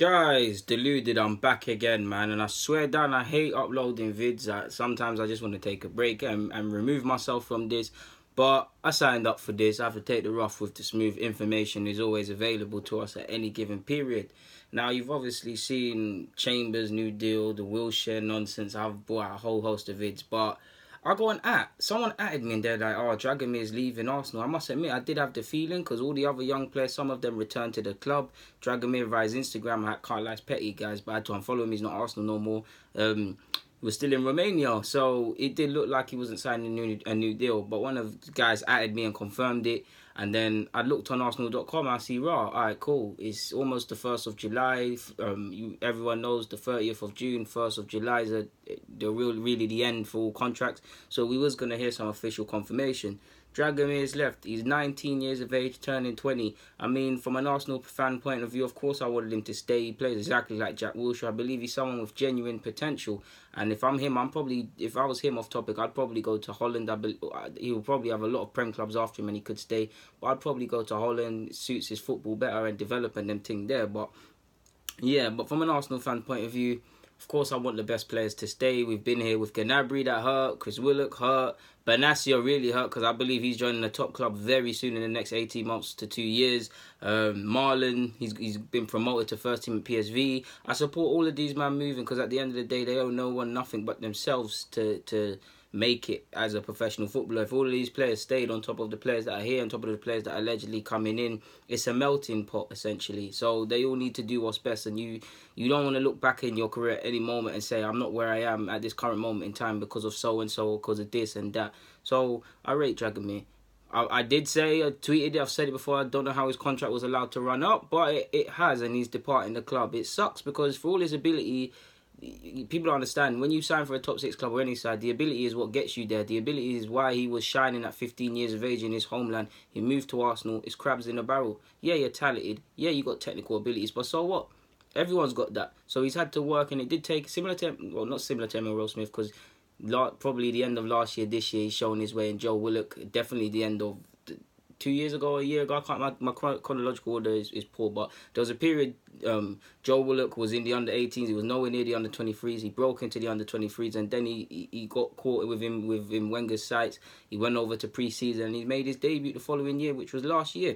Guys, deluded, I'm back again, man, and I swear down, I hate uploading vids. Sometimes I just want to take a break and remove myself from this, but I signed up for this. I have to take the rough with the smooth. Information is always available to us at any given period. Now, you've obviously seen Chambers' new deal, the Wilshere nonsense. I've bought a whole host of vids, but I got someone added me and they're like, oh, Dragomir's leaving Arsenal. I must admit, I did have the feeling because all the other young players, some of them returned to the club. Dragomir via his Instagram, I can't lie, it's petty, guys, but I had to unfollow him. He's not Arsenal no more. He was still in Romania, so it did look like he wasn't signing a new deal. But one of the guys added me and confirmed it. And then I looked on Arsenal.com and I see, all right, cool. It's almost the 1st of July. Everyone knows the 30th of June, 1st of July is really the end for all contracts. So we was going to hear some official confirmation. Dragomir's left. He's 19 years of age, turning 20. I mean, from an Arsenal fan point of view, of course I wanted him to stay. He plays exactly like Jack Wilshere. I believe he's someone with genuine potential. And if I'm him, if I was him off topic, I'd probably go to Holland. He will probably have a lot of Prem clubs after him and he could stay. But I'd probably go to Holland. It suits his football better and develop and them thing there. But yeah, but from an Arsenal fan point of view, of course, I want the best players to stay. We've been here with Gnabry that hurt, Chris Willock hurt, Benatia really hurt because I believe he's joining a top club very soon in the next 18 months to 2 years. Marlon, he's been promoted to first team at PSV. I support all of these men moving because at the end of the day, they owe no one nothing but themselves to make it as a professional footballer. If all of these players stayed on top of the players that are here, on top of the players that are allegedly coming in, it's a melting pot essentially. So they all need to do what's best, and you don't want to look back in your career at any moment and say, I'm not where I am at this current moment in time because of so and so, because of this and that. So I rate Dragomir. I did say, I tweeted it, I've said it before, I don't know how his contract was allowed to run up, but it has, and he's departing the club. It sucks because for all his ability, people don't understand, when you sign for a top 6 club or any side, the ability is what gets you there. The ability is why he was shining at 15 years of age in his homeland. He moved to Arsenal. It's crabs in a barrel. Yeah, you're talented. Yeah, you got technical abilities, but so what? Everyone's got that. So he's had to work, and it did take not similar to Emil Smith, because probably the end of last year, this year, he's shown his way. And Joe Willock, definitely the end of 2 years ago, a year ago, I can't, my chronological order is poor, but there was a period, Joe Willock was in the under-18s, he was nowhere near the under-23s, he broke into the under-23s, and then he got caught with Wenger's sights. He went over to pre-season, and he made his debut the following year, which was last year.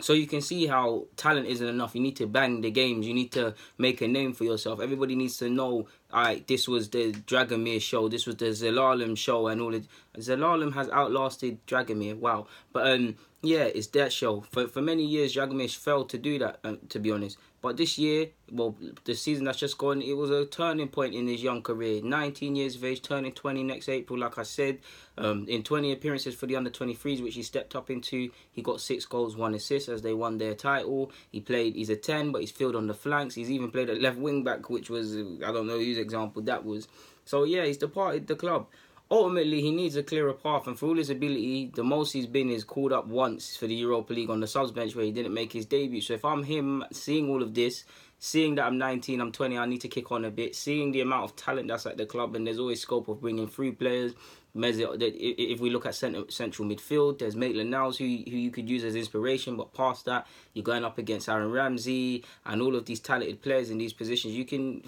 So you can see how talent isn't enough. You need to bang the games. You need to make a name for yourself. Everybody needs to know, alright, this was the Dragomir show. This was the Zelalem show, and all it. Zelalem has outlasted Dragomir. Wow. But yeah, it's that show. For many years, Dragomir failed to do that, to be honest. But this year, well, the season that's just gone, it was a turning point in his young career. 19 years of age, turning 20 next April, like I said. In 20 appearances for the under-23s, which he stepped up into, he got 6 goals, 1 assist as they won their title. He's a 10, but he's filled on the flanks. He's even played at left wing-back, which was, I don't know whose example that was. So, yeah, he's departed the club. Ultimately, he needs a clearer path, and for all his ability, the most he's been is called up once for the Europa League on the subs bench where he didn't make his debut. So if I'm him, seeing all of this, seeing that I'm 19, I'm 20, I need to kick on a bit, seeing the amount of talent that's at the club, and there's always scope of bringing through players. If we look at central midfield, there's Maitland-Niles who you could use as inspiration, but past that, you're going up against Aaron Ramsey and all of these talented players in these positions. You can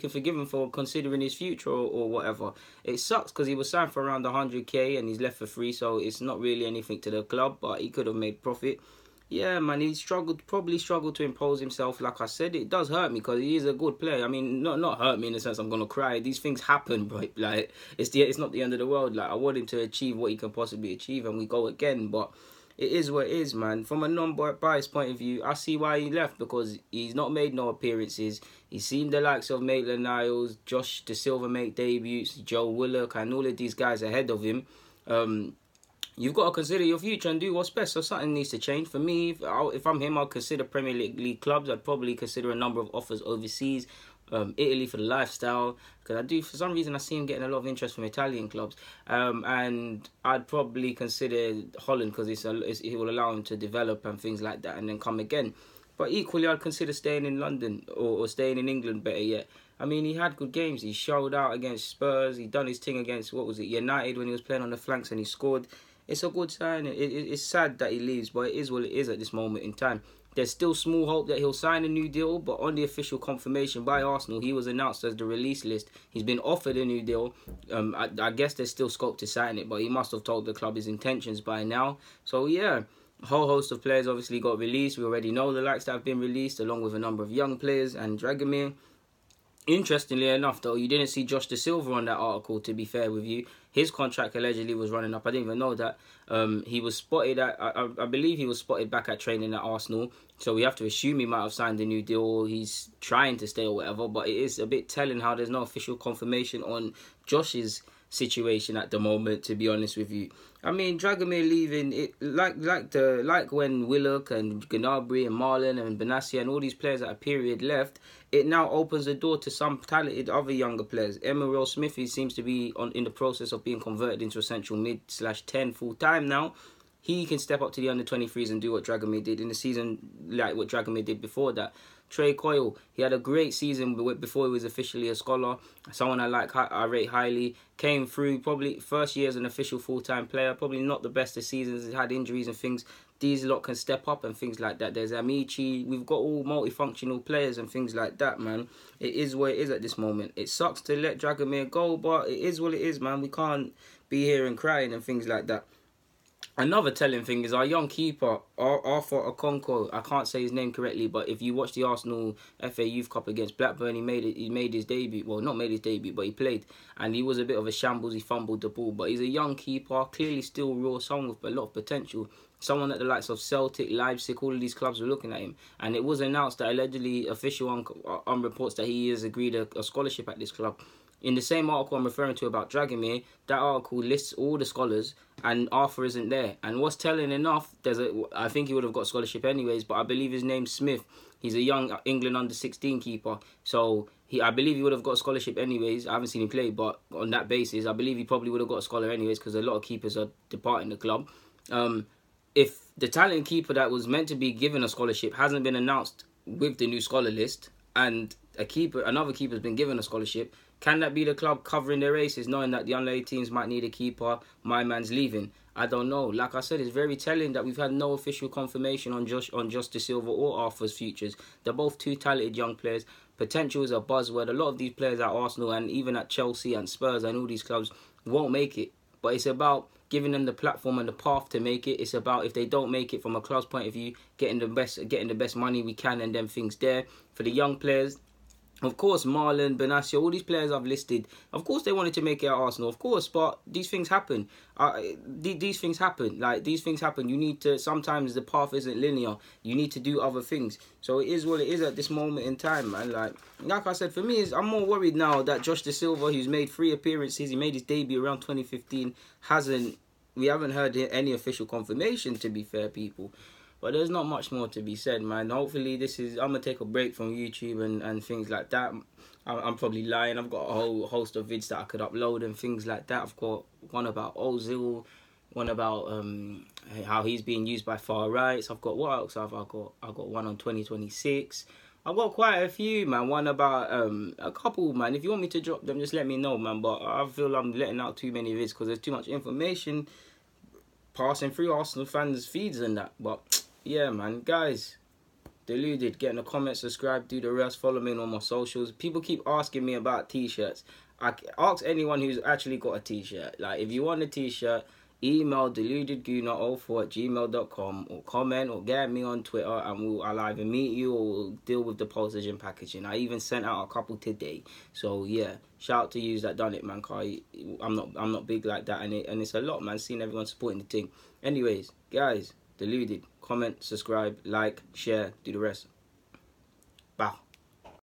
forgive him for considering his future or whatever. It sucks because he was signed for around 100k and he's left for free, so it's not really anything to the club, but he could have made profit. Yeah, man, he probably struggled to impose himself. Like I said, it does hurt me because he is a good player. I mean, not hurt me in the sense I'm gonna cry. These things happen, bro. Like it's not the end of the world. Like I want him to achieve what he can possibly achieve, and we go again. But it is what it is, man. From a non-biased point of view, I see why he left, because he's not made no appearances. He's seen the likes of Maitland-Niles, Josh De Silva make debuts, Joe Willock, and all of these guys ahead of him. You've got to consider your future and do what's best. So something needs to change. For me, if I'm him, I'll consider Premier League clubs. I'd probably consider a number of offers overseas. Italy for the lifestyle, because for some reason I see him getting a lot of interest from Italian clubs. And I'd probably consider Holland because it will allow him to develop and things like that, and then come again. But equally, I'd consider staying in London or staying in England, better yet. I mean, he had good games. He showed out against Spurs. He done his thing against, United when he was playing on the flanks, and he scored. It's a good sign. It's sad that he leaves, but it is what it is at this moment in time. There's still small hope that he'll sign a new deal, but on the official confirmation by Arsenal, he was announced as the release list. He's been offered a new deal. I guess there's still scope to sign it, but he must have told the club his intentions by now. So yeah, a whole host of players obviously got released. We already know the likes that have been released, along with a number of young players and Dragomir. Interestingly enough, though, you didn't see Josh Dasliva on that article, to be fair with you. His contract allegedly was running up. I didn't even know that. He was spotted at, I believe he was spotted back at training at Arsenal. So we have to assume he might have signed a new deal, or he's trying to stay or whatever. But it is a bit telling how there's no official confirmation on Josh's situation at the moment, to be honest with you. I mean, Dragomir leaving, it like when Willock and Gnabry and Marlon and Benassia and all these players at a period left, it now opens the door to some talented other younger players. Emmanuel Smith, he seems to be in the process of being converted into a central mid/10 full time now. He can step up to the under-23s and do what Dragomir did in the season, like what Dragomir did before that. Trey Coyle, he had a great season before he was officially a scholar. Someone I rate highly. Came through probably first year as an official full-time player. Probably not the best of seasons. He's had injuries and things. These lot can step up and things like that. There's Amici. We've got all multifunctional players and things like that, man. It is what it is at this moment. It sucks to let Dragomir go, but it is what it is, man. We can't be here and crying and things like that. Another telling thing is our young keeper, Arthur Okonkwo. I can't say his name correctly, but if you watch the Arsenal FA Youth Cup against Blackburn, he made his debut. Well, not made his debut, but he played. And he was a bit of a shambles. He fumbled the ball. But he's a young keeper, clearly still raw, someone with a lot of potential. Someone at the likes of Celtic, Leipzig, all of these clubs were looking at him. And it was announced that allegedly official on reports that he has agreed a scholarship at this club. In the same article I'm referring to about Dragomir, that article lists all the scholars and Arthur isn't there. And what's telling enough, I think he would have got a scholarship anyways, but I believe his name's Smith. He's a young England under-16 keeper. So I believe he would have got a scholarship anyways. I haven't seen him play, but on that basis, I believe he probably would have got a scholar anyways because a lot of keepers are departing the club. If the talented keeper that was meant to be given a scholarship hasn't been announced with the new scholar list and another keeper's been given a scholarship, can that be the club covering their races, knowing that the under 18s might need a keeper? My man's leaving. I don't know. Like I said, it's very telling that we've had no official confirmation on Josh Dasliva or Arthur's futures. They're both two talented young players. Potential is a buzzword. A lot of these players at Arsenal and even at Chelsea and Spurs and all these clubs won't make it. But it's about giving them the platform and the path to make it. It's about, if they don't make it from a club's point of view, getting the best money we can and them things there. For the young players, of course, Marlon, Benassia, all these players I've listed, of course they wanted to make it at Arsenal, of course, but these things happen. These things happen. Like, these things happen. You need to, sometimes the path isn't linear. You need to do other things. So it is what it is at this moment in time, man. Like I said, for me, I'm more worried now that Josh Dasliva, who's made 3 appearances, he made his debut around 2015, we haven't heard any official confirmation, to be fair, people. But there's not much more to be said, man. Hopefully I'm going to take a break from YouTube and things like that. I'm probably lying. I've got a whole host of vids that I could upload and things like that. I've got one about Ozil, one about how he's being used by far rights. I've got, what else have I got? I've got one on 2026. I've got quite a few, man. One about a couple, man. If you want me to drop them, just let me know, man. But I feel I'm letting out too many vids because there's too much information passing through Arsenal fans' feeds and that. But yeah, man, guys, deluded. Get in the comments, subscribe, do the rest, follow me on my socials. People keep asking me about t-shirts. I ask anyone who's actually got a t-shirt. Like, if you want a t-shirt, email deludedgooner04@gmail.com or comment or get me on Twitter and I'll either meet you or we'll deal with the postage and packaging. I even sent out a couple today. So yeah, shout out to yous that done it, man. I'm not big like that, and it's a lot, man, seeing everyone supporting the thing. Anyways, guys, deluded. Comment, subscribe, like, share, do the rest. Bye.